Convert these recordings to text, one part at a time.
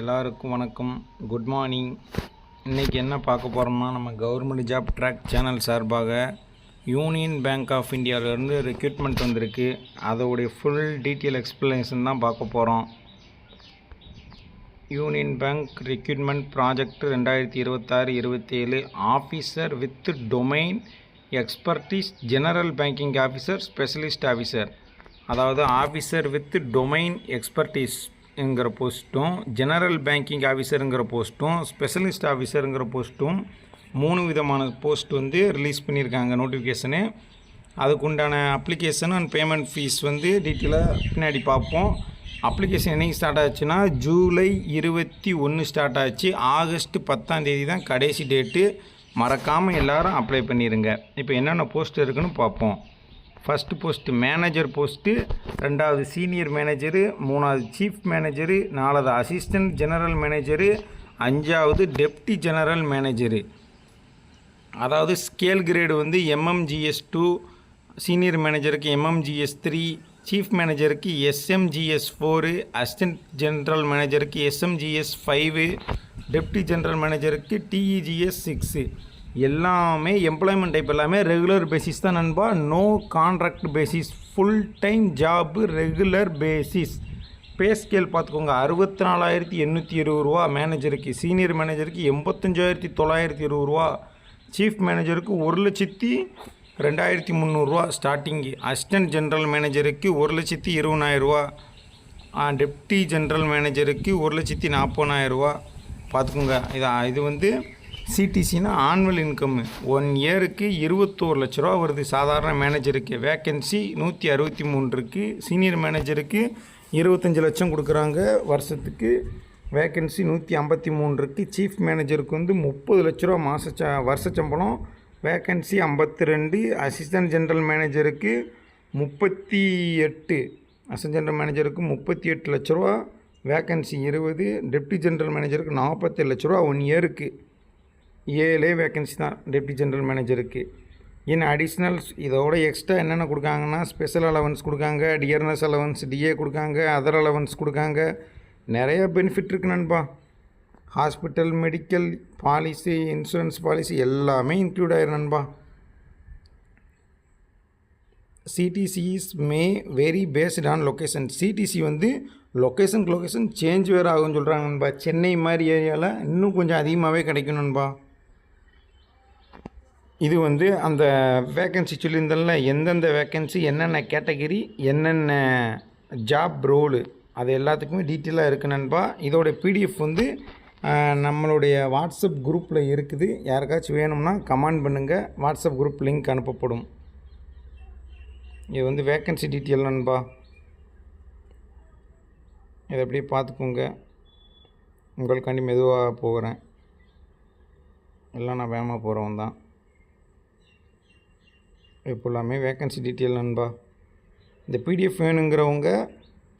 எல்லாருக்கும் வணக்கம். Good morning. இன்றைக்கி என்ன பார்க்க போகிறோம்னா, நம்ம கவர்மெண்ட் ஜாப் ட்ராக் சேனல் சார்பாக யூனியன் பேங்க் ஆஃப் இந்தியாவிலேருந்து ரெக்ரூட்மெண்ட் வந்திருக்கு. அதோடைய ஃபுல் டீட்டெயில் எக்ஸ்ப்ளனேஷன் தான் பார்க்க போகிறோம். Union bank recruitment project 2026-27 officer with domain expertise, general banking officer, specialist officer. அதாவது ஆஃபீஸர் வித் டொமைன் எக்ஸ்பர்டீஸ் ங்கிற போஸ்ட்டும், ஜெனரல் பேங்கிங் ஆஃபீஸருங்கிற போஸ்ட்டும், ஸ்பெஷலிஸ்ட் ஆஃபீஸருங்கிற போஸ்ட்டும் 3 விதமான போஸ்ட் ரிலீஸ் பண்ணியிருக்காங்க நோட்டிஃபிகேஷனு. அதுக்குண்டான அப்ளிகேஷன் அண்ட் பேமெண்ட் ஃபீஸ் டீட்டெயிலாக பின்னாடி பார்ப்போம். அப்ளிகேஷன் என்றைக்கு ஸ்டார்ட் ஆச்சுன்னா ஜூலை 21 ஸ்டார்ட் ஆச்சு. ஆகஸ்ட் 10 தான் கடைசி டேட்டு. மறக்காமல் எல்லோரும் அப்ளை பண்ணிடுங்க. இப்போ என்னென்ன போஸ்ட் இருக்குன்னு பார்ப்போம். ஃபஸ்ட்டு போஸ்ட்டு மேனேஜர் போஸ்ட்டு, 2வது சீனியர் மேனேஜரு, 3வது சீஃப் மேனேஜரு, 4வது அசிஸ்டன்ட் ஜெனரல் மேனேஜரு, 5வது டெப்டி ஜெனரல் மேனேஜரு. அதாவது ஸ்கேல் கிரேடு MMGS 2, சீனியர் மேனேஜருக்கு MMGS 3, சீஃப் மேனேஜருக்கு SMGS 4, அசிஸ்டன்ட் ஜெனரல் மேனேஜருக்கு SMGS 5, டெப்டி ஜெனரல் மேனேஜருக்கு TEGS 6. எல்லாமே எம்ப்ளாய்மெண்ட் டைப் எல்லாமே ரெகுலர் பேசிஸ் தான் நண்பா. No contract basis, full time job, regular basis. Pay scale பார்த்துக்கோங்க. 64,820 ரூபா மேனேஜருக்கு, சீனியர் மேனேஜருக்கு 85,920 ரூபா, சீஃப் மேனேஜருக்கு 1,02,300 ரூபா ஸ்டார்டிங்கு, அசிஸ்டன்ட் ஜென்ரல் மேனேஜருக்கு 1,20,000 ரூபா, டெப்டி ஜென்ரல் மேனேஜருக்கு 1,40,000 ரூபா பார்த்துக்கோங்க. இது சிடிசினா ஆனுவல் இன்கம் 1 இயருக்கு 21 லட்ச ரூபா வருது சாதாரண மேனேஜருக்கு. வேக்கன்சி 163 இருக்குது. சீனியர் மேனேஜருக்கு 25 லட்சம் கொடுக்குறாங்க வருஷத்துக்கு. வேக்கன்சி 153 இருக்குது. சீஃப் மேனேஜருக்கு 30 லட்ச ரூபா வருஷ சம்பளம். வேக்கன்சி 52. அசிஸ்டன்ட் ஜென்ரல் மேனேஜருக்கு 38, அசிஸ்டன்ட் ஜென்ரல் மேனேஜருக்கு 38 லட்ச ரூபா, வேக்கன்சி 20. டெப்டி ஜென்ரல் மேனேஜருக்கு 47 லட்ச ரூபா 1 இயருக்கு. 7 வேக்கன்சி தான் டெப்டி ஜென்ரல் மேனேஜருக்கு. அடிஷ்னல்ஸ் இதோட எக்ஸ்ட்ரா என்னென்ன கொடுக்காங்கன்னா, ஸ்பெஷல் அலவன்ஸ் கொடுக்காங்க, டியர்னஸ் அலவன்ஸ், டிஏ கொடுக்காங்க, அதர் அலவன்ஸ் கொடுக்காங்க. நிறைய பெனிஃபிட் இருக்குது நண்பா. Hospital, medical policy, insurance policy எல்லாமே இன்க்ளூட் ஆயிரும் நண்பா. CTC is may vary based on location. CTC location change வேறு ஆகும்னு சொல்கிறாங்க நண்பா. சென்னை மாதிரி ஏரியாவில் இன்னும் கொஞ்சம் அதிகமாகவே கிடைக்கும் நண்பா. இது அந்த வேக்கன்சி சொல்லியிருந்தல, எந்தெந்த வேக்கன்சி, என்னென்ன கேட்டகரி, என்னென்ன ஜாப் ரோலு, அது எல்லாத்துக்குமே டீட்டெயிலாக இருக்குது நண்பா. இதோட பிடிஎஃப் நம்மளுடைய வாட்ஸ்அப் குரூப்பில் இருக்குது. யாருக்காச்சும் வேணும்னா கமெண்ட் பண்ணுங்கள், வாட்ஸ்அப் குரூப் லிங்க் அனுப்பப்படும். இது வேக்கன்சி டீட்டெயில் நண்பா. இதை அப்படியே பார்த்துக்கோங்க. உங்களுக்காண்டி மெதுவாக போகிறேன், எல்லாம் நான் வேகமாக போகிறவன் தான். இப்போ எல்லாமே வேக்கன்சி டீட்டெயில் நண்பா. இந்த பிடிஎஃப் வேணுங்கிறவங்க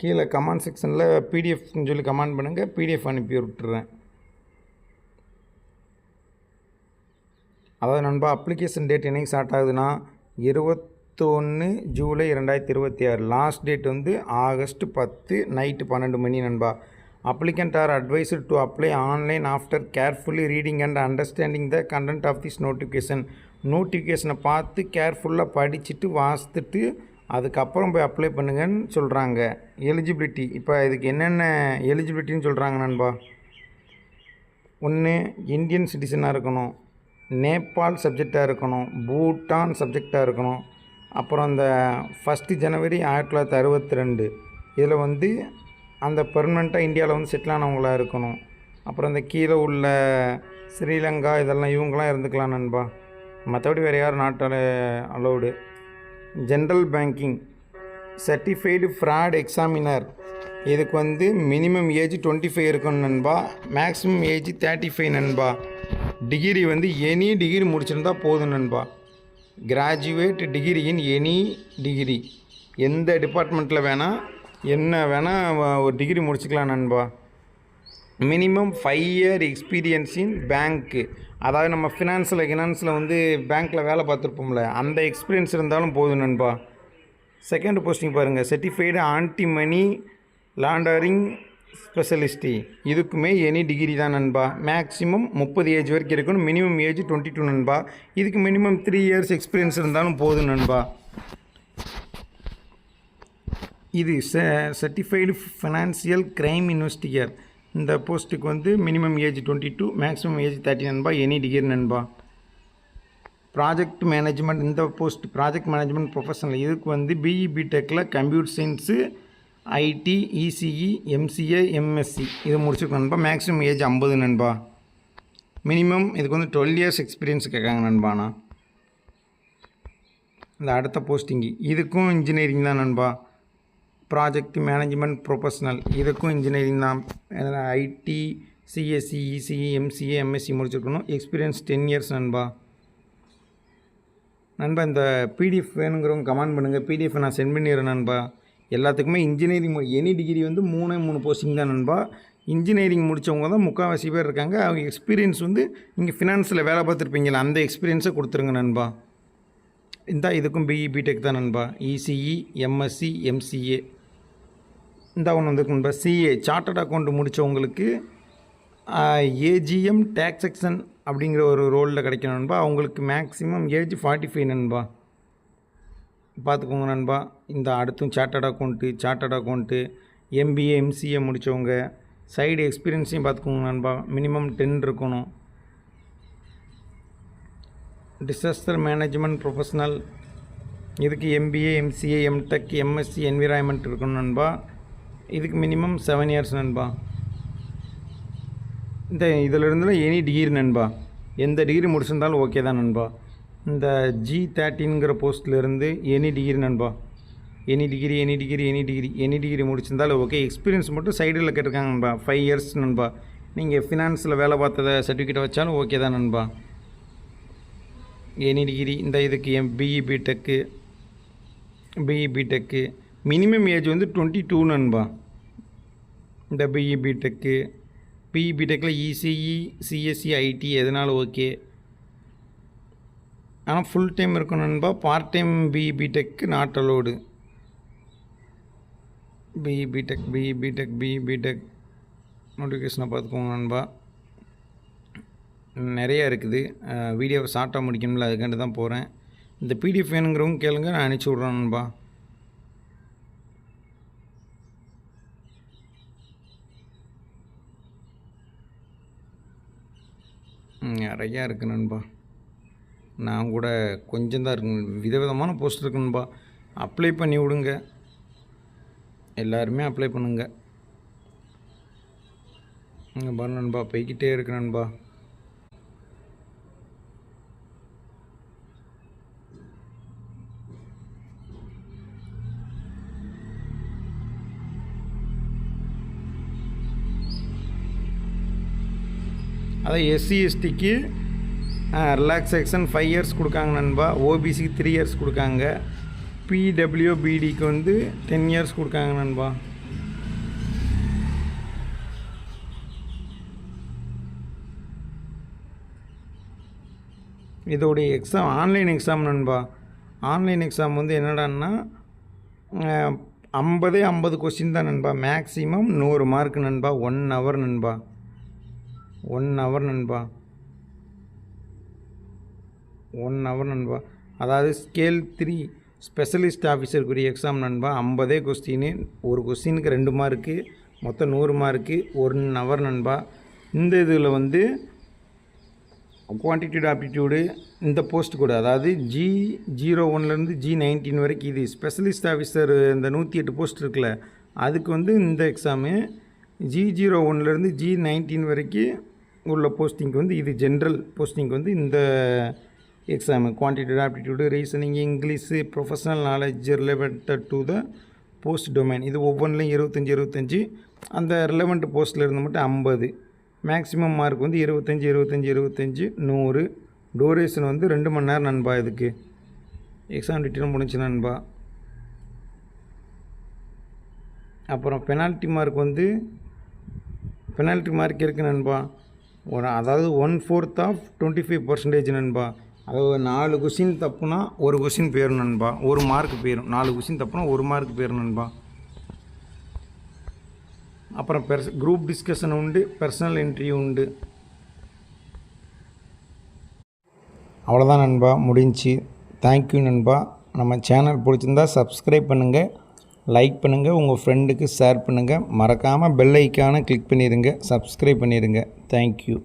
கீழே கமெண்ட் செக்ஷனில் பிடிஎஃப்னு சொல்லி கமெண்ட் பண்ணுங்கள், பிடிஎஃப் அனுப்பி விட்டுறேன். அதாவது நண்பா, அப்ளிகேஷன் டேட் என்னைக்கு ஸ்டார்ட் ஆகுதுன்னா 21 July 2026. Last date August 10 night 12 மணி நண்பா. Applicant are advised to apply online after carefully reading and understanding the content of this notification. நோட்டிஃபிகேஷனை பார்த்து கேர்ஃபுல்லாக படிச்சுட்டு வாசித்துட்டு அதுக்கப்புறம் போய் அப்ளை பண்ணுங்கன்னு சொல்கிறாங்க. எலிஜிபிலிட்டி, இப்போ இதுக்கு என்னென்ன எலிஜிபிலிட்டின்னு சொல்கிறாங்க நண்பா. 1 இந்தியன் சிட்டிசனாக இருக்கணும், நேபாள் சப்ஜெக்டாக இருக்கணும், பூட்டான் சப்ஜெக்டாக இருக்கணும். அப்புறம் அந்த 1 ஜனவரி 1962 இதில் அந்த பெர்மனெண்ட்டாக இந்தியாவில் செட்டில் ஆனவங்களாக இருக்கணும். அப்புறம் இந்த கீழே உள்ள ஸ்ரீலங்கா இதெல்லாம் இவங்களாம் இருந்துக்கலாம் நண்பா. மற்றபடி வேறு யாரும் not at all allowed. General banking certified fraud examiner, இதுக்கு மினிமம் ஏஜ் 25 இருக்கணும் நண்பா. மேக்ஸிமம் ஏஜ் 35 நண்பா. டிகிரி எனி டிகிரி முடிச்சிருந்தா போதும் நண்பா. Graduate degree in any degree, எந்த டிபார்ட்மெண்ட்டில் வேணால் என்ன வேணால் ஒரு டிகிரி முடிச்சுக்கலாம் நண்பா. மினிமம் 5 இயர் எக்ஸ்பீரியன்ஸ் இன் பேங்க்கு, அதாவது நம்ம ஃபினான்ஸில் பேங்க்கில் வேலை பார்த்துருப்போம்ல, அந்த எக்ஸ்பீரியன்ஸ் இருந்தாலும் போதும் நண்பா. செகண்ட் போஸ்டிங் பாருங்கள், certified anti money laundering specialist இதுக்குமே எனி டிகிரி தான் நண்பா. மேக்ஸிமம் 30 ஏஜ் வரைக்கும் இருக்கணும். மினிமம் ஏஜ் 22 நண்பா. இதுக்கு மினிமம் 3 இயர்ஸ் எக்ஸ்பீரியன்ஸ் இருந்தாலும் போதும் நண்பா. இது சர்டிஃபைடு ஃபினான்சியல் க்ரைம் இன்வெஸ்டிகர். இந்த போஸ்ட்டுக்கு வந்து மினிமம் ஏஜ் 22, மேக்ஸிமம் ஏஜ் 30 நண்பா. எனி டிகிரி நண்பா. ப்ராஜெக்ட் மேனேஜ்மெண்ட், இந்த போஸ்ட் ப்ராஜெக்ட் மேனேஜ்மெண்ட் ப்ரொஃபஷனல். இதுக்கு வந்து பிஇ பிடெக்கில் computer science, IT, ECE, MCA, MSc இது முடிச்சிருக்கோம் நண்பா. மேக்ஸிமம் ஏஜ் 50 நண்பா. மினிமம் இதுக்கு வந்து 12 இயர்ஸ் எக்ஸ்பீரியன்ஸ் கேட்காங்க நண்பாண்ணா. இந்த அடுத்த போஸ்டிங்கு இதுக்கும் இன்ஜினியரிங் தான் நண்பா. ப்ராஜெக்ட் மேனேஜ்மெண்ட் ப்ரொஃபஷனல் இதுக்கும் இன்ஜினியரிங் தான். IT, CSC, ECE, MCA, MSc முடிச்சிருக்கணும். எக்ஸ்பீரியன்ஸ் 10 இயர்ஸ் நண்பா. நண்பா இந்த பிடிஎஃப் வேணுங்கிறவங்க கமெண்ட் பண்ணுங்கள். பிடிஎஃப் நான் சென்ட் பண்ணிடுறேன் நண்பா. எல்லாத்துக்குமே இன்ஜினியரிங் எனி டிகிரி வந்து 3 போஸ்டிங் தான் நண்பா. இன்ஜினியரிங் முடித்தவங்க தான் முக்கால்வாசி பேர் இருக்காங்க. அவங்க எக்ஸ்பீரியன்ஸ் வந்து நீங்கள் ஃபினான்ஸில் வேலை பார்த்துருப்பீங்களா, அந்த எக்ஸ்பீரியன்ஸை கொடுத்துருங்க நண்பா. இந்த இதுக்கும் பிஇ பிடெக் தான் நண்பா. இசிஇ, எம்எஸ்சி, எம்சிஏ இந்த ஒன்று வந்துருக்கு நண்பா. சிஏ சார்ட்டர்ட் அக்கௌண்ட் முடித்தவங்களுக்கு ஏஜிஎம் டேக்ஸெக்ஷன் அப்படிங்கிற ஒரு ரோலில் கிடைக்கணும் நண்பா. அவங்களுக்கு மேக்ஸிமம் ஏஜ் 45 நண்பா. பார்த்துக்கோங்க நண்பா. இந்த அடுத்தும் சார்ட்டர்ட் அக்கௌண்ட்டு எம்பிஏ, எம்சிஏ முடித்தவங்க சைடு எக்ஸ்பீரியன்ஸையும் பார்த்துக்கோங்க நண்பா. மினிமம் 10 இருக்கணும். டிசாஸ்டர் மேனேஜ்மெண்ட் ப்ரொஃபஷனல் இதுக்கு MBA, MCA, MTech, MSc environment இருக்கணும் நண்பா. இதுக்கு மினிமம் 7 இயர்ஸ் நண்பா. இந்த இதிலிருந்து எனி டிகிரி நண்பா. எந்த டிகிரி முடிச்சிருந்தாலும் ஓகே தான் நண்பா. இந்த G13ங்கிற போஸ்ட்லேருந்து எனி டிகிரி நண்பா. எனி டிகிரி முடிச்சிருந்தாலும் ஓகே. எக்ஸ்பீரியன்ஸ் மட்டும் சைடில் கேட்டிருக்காங்க நண்பா. 5 இயர்ஸ் நண்பா. நீங்கள் ஃபினான்ஸில் வேலை பார்த்ததை சர்டிஃபிகேட்டை வச்சாலும் ஓகே தான் நண்பா. எனி டிகிரி இந்த இதுக்கு பிஇ பிடெக்கு மினிமம் ஏஜ் வந்து 22 நண்பா. இந்த பிஇ பிடெக்கில் இசிஇ, சிஎஸ்சி, ஐடி எதனாலும் ஓகே. ஆனால் ஃபுல் டைம் இருக்கும் நண்பா. பார்ட் டைம் பிஇ பிடெக்கு நாட் அலோடு. பிஇ பிடெக் நோட்டிஃபிகேஷனை பார்த்துக்கோங்க நண்பா. நிறையா இருக்குது. வீடியோவை ஷார்ட்டாக முடிக்கணும்ல, அதுக்காண்டி தான் போகிறேன். இந்த பிடிஎஃப் வேணுங்கிறவங்க கேளுங்க, நான் அனுப்பிச்சி விட்றேன் நண்பா. நிறையா இருக்குது நண்பா. நான் கூட கொஞ்சம் தான் இருக்குங்க. விதவிதமான போஸ்ட் இருக்கு நண்பா. அப்ளை பண்ணி விடுங்க. எல்லாருமே அப்ளை பண்ணுங்க. இங்கே பாரு நண்பா, போய்கிட்டே இருக்கு நண்பா. அதான் எஸ்சி எஸ்டிக்கு ரிலாக்ஸேஷன் 5 இயர்ஸ் கொடுக்காங்க நண்பா. ஓபிசிக்கு 3 இயர்ஸ் கொடுக்காங்க. பிடபிள்யூபிடிக்கு வந்து 10 இயர்ஸ் கொடுக்காங்க நண்பா. இதோடைய எக்ஸாம் ஆன்லைன் எக்ஸாம் நண்பா. ஆன்லைன் எக்ஸாம் வந்து என்னடான்னா 50 கொஸ்டின் தான் நண்பா. மேக்ஸிமம் 100 மார்க் நண்பா. 1 ஹவர் நண்பா. 1 ஹவர் நண்பா. அதாவது ஸ்கேல் 3 ஸ்பெஷலிஸ்ட் ஆஃபீஸருக்குரிய எக்ஸாம் நண்பா. 50 கொஸ்டின்னு, ஒரு கொஸ்டினுக்கு 2 மார்க்கு, மொத்தம் 100 மார்க்கு, 1 ஹவர் நண்பா. இந்த இதில் வந்து குவான்டிட்டியூட் ஆப்டிடியூடு இந்த போஸ்ட் கூட, அதாவது G01லேருந்து G19 வரைக்கும் இது ஸ்பெஷலிஸ்ட் ஆஃபீஸர். இந்த 108 போஸ்ட் இருக்குல்ல, அதுக்கு வந்து இந்த எக்ஸாமு. G01லேருந்து G19 வரைக்கும் உள்ள போஸ்டிங்க்கு வந்து இது ஜென்ரல் போஸ்டிங்க்கு வந்து இந்த exam. Quantitative aptitude, reasoning, English, professional knowledge related to the post domain. இது ஒவ்வொன்றிலையும் 25. அந்த ரிலவெண்ட் போஸ்ட்டில் இருந்து மட்டும் 50. மேக்ஸிமம் மார்க் வந்து 25, 100. டூரேஷன் வந்து 2 மணி நேரம் நண்பா. இதுக்கு எக்ஸாம் டீட்டெயில் முடிஞ்சு நண்பா. அப்புறம் பெனால்ட்டி மார்க் வந்து இருக்குது நண்பா. அதாவது 1/4 ஆஃப் 25% நண்பா. அதாவது 4 கொஸ்டின் தப்புனா 1 கொஸ்டின் போயிடும் நண்பா. 1 மார்க் போயிடும். 4 கொஸ்டின் தப்புனா 1 மார்க் போயிடும் நண்பா. அப்புறம் குரூப் டிஸ்கஷன் உண்டு, பர்சனல் இன்டர்வியூ உண்டு. அவ்வளோதான் நண்பா, முடிஞ்சு. தேங்க்யூ நண்பா. நம்ம சேனல் பிடிச்சிருந்தா சப்ஸ்கிரைப் பண்ணுங்கள், லைக் பண்ணுங்கள், உங்கள் ஃப்ரெண்டுக்கு ஷேர் பண்ணுங்கள். மறக்காமல் பெல் ஐக்கானை கிளிக் பண்ணிடுங்க, சப்ஸ்கிரைப் பண்ணிடுங்க. தேங்க்யூ.